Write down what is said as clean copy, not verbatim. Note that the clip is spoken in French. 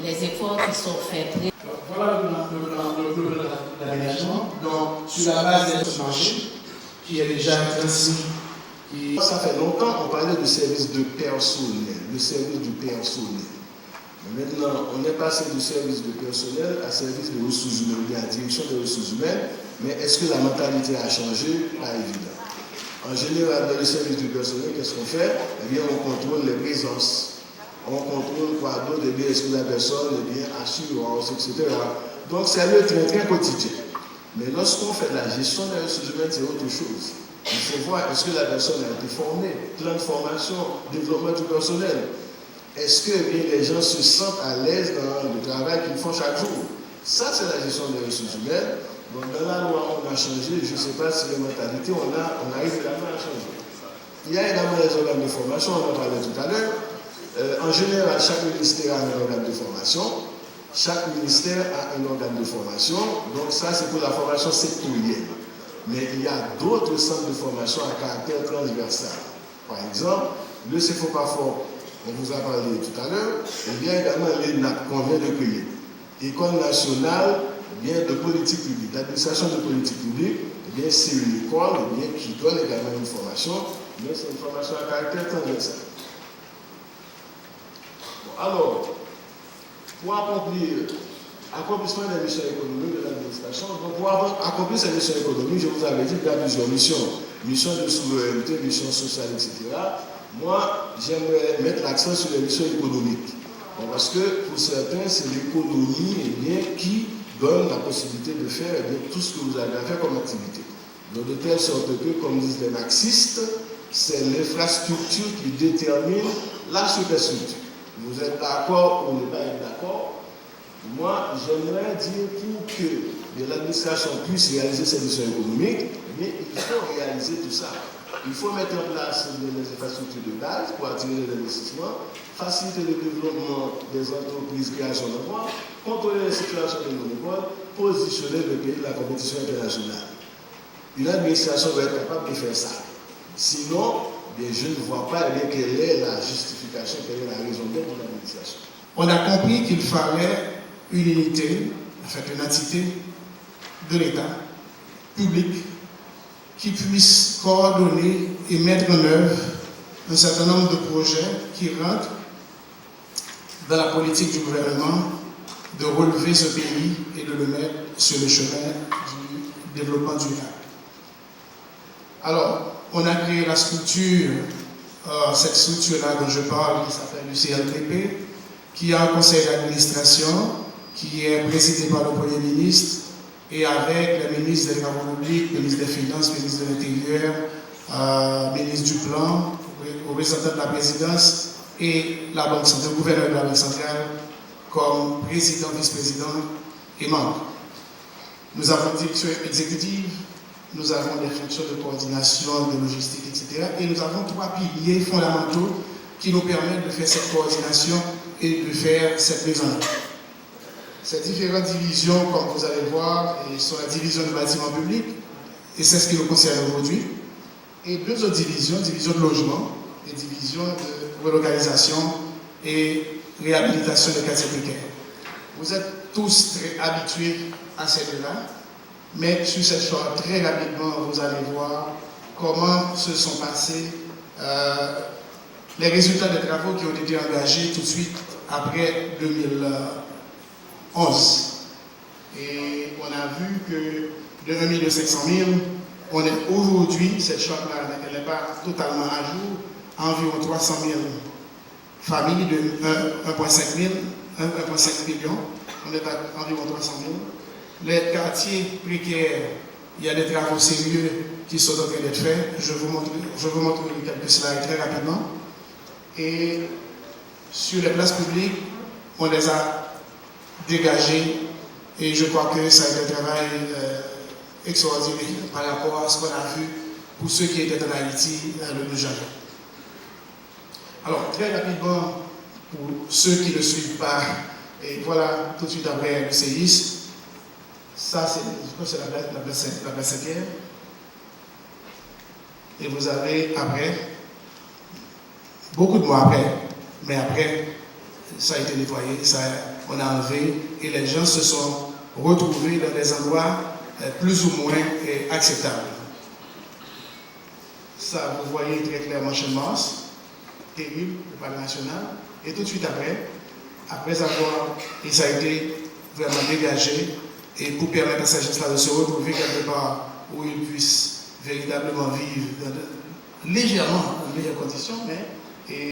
les efforts qui sont faits. Voilà le plan d'aménagement. Donc, sur la base des marchés, qui est déjà ainsi. Ça fait longtemps qu'on parlait de service de personnel, le service du personnel. Maintenant, on est passé du service de personnel à service de ressources humaines, bien à direction des ressources humaines, mais est-ce que la mentalité a changé? Pas évident. En général, dans le service du personnel, qu'est-ce qu'on fait? Eh bien, on contrôle les présences. On contrôle quoi d'autre? Eh bien, est-ce que la personne est bien assurance, etc. Donc, c'est le train quotidien. Mais lorsqu'on fait la gestion des ressources humaines, c'est autre chose. Il faut voir, est-ce que la personne a été formée? Plan de formation, développement du personnel. Est-ce que les gens se sentent à l'aise dans le travail qu'ils font chaque jour? Ça, c'est la gestion des ressources humaines. Donc, dans la loi, on a changé. Je ne sais pas si les mentalités, on arrive également à changer. Il y a également les organes de formation, on en parlait tout à l'heure. En général, chaque ministère a un organe de formation. Chaque ministère a un organe de formation. Donc, ça, c'est pour la formation sectorielle. Mais il y a d'autres centres de formation à caractère transversal. Par exemple, le CFOPAFOR, on vous a parlé tout à l'heure, et bien également l'ENAP qu'on vient de créer. École nationale de politique publique, l'administration de politique publique, c'est une école qui donne également une formation, mais c'est une formation à caractère transversal. Bon, alors, pour accomplir l'accomplissement des missions économiques de l'administration, donc pour accomplir ces missions économiques, je vous avais dit qu'il y a plusieurs missions. Mission de souveraineté, mission sociale, etc. Moi, j'aimerais mettre l'accent sur les missions économiques. Bon, parce que pour certains, c'est l'économie qui donne la possibilité de faire tout ce que vous avez à faire comme activité. Donc de telle sorte que, comme disent les marxistes, c'est l'infrastructure qui détermine la superstructure. Vous êtes d'accord ou ne pas être d'accord? Moi, j'aimerais dire pour que l'administration puisse réaliser ses missions économiques, il faut réaliser tout ça. Il faut mettre en place les infrastructures de base pour attirer les investissements, faciliter le développement des entreprises, création d'emplois, contrôler les situations de monopole, positionner le pays de la compétition internationale. Une administration doit être capable de faire ça. Sinon, je ne vois pas quelle est la justification, quelle est la raison d'être de l'administration. On a compris qu'il fallait une unité, en fait une entité de l'État public qui puisse coordonner et mettre en œuvre un certain nombre de projets qui rentrent dans la politique du gouvernement de relever ce pays et de le mettre sur le chemin du développement durable. Alors, on a créé la structure, cette structure-là dont je parle, qui s'appelle le CLPP, qui a un conseil d'administration, qui est présidé par le Premier ministre, et avec les ministres des Travaux publics, le ministre des Finances, le ministre de l'Intérieur, le ministre du Plan, le représentant de la présidence et la Banque centrale, le gouverneur de la Banque centrale comme président, vice-président et membre. Nous avons une direction exécutive, nous avons des fonctions de coordination, de logistique, etc. Et nous avons 3 piliers fondamentaux qui nous permettent de faire cette coordination et de faire cette mise en œuvre. Ces différentes divisions, comme vous allez voir, sont la division du bâtiment public, et c'est ce qui nous concerne aujourd'hui, et 2 autres divisions, division de logement et division de relocalisation et réhabilitation des quartiers précaires. Vous êtes tous très habitués à ces 2-là, mais sur cette charte, très rapidement, vous allez voir comment se sont passés les résultats des travaux qui ont été engagés tout de suite après 2011. Et on a vu que de 1 500 000, on est aujourd'hui, cette charte-là, elle n'est pas totalement à jour, environ 300 000 familles de 1,5 million, on est à environ 300 000. Les quartiers précaires, il y a des travaux sérieux qui sont en train d'être faits. Je vous montre quelques slides très rapidement. Et sur les places publiques, on les a dégagées et je crois que ça a été un travail extraordinaire par rapport à ce qu'on a vu pour ceux qui étaient en Haïti le 12 janvier. Alors, très rapidement, pour ceux qui ne suivent pas, et voilà, tout de suite après le séisme, ça, c'est la place 5e. Et vous avez après, beaucoup de mois après, mais après ça a été nettoyé, on a enlevé et les gens se sont retrouvés dans des endroits plus ou moins acceptables. Ça, vous voyez très clairement chez Mars, terrible, le parc national. Et tout de suite après avoir, ça a été vraiment dégagé et pour permettre à ces gens-là de se retrouver quelque part où ils puissent véritablement vivre légèrement, dans de meilleures conditions, mais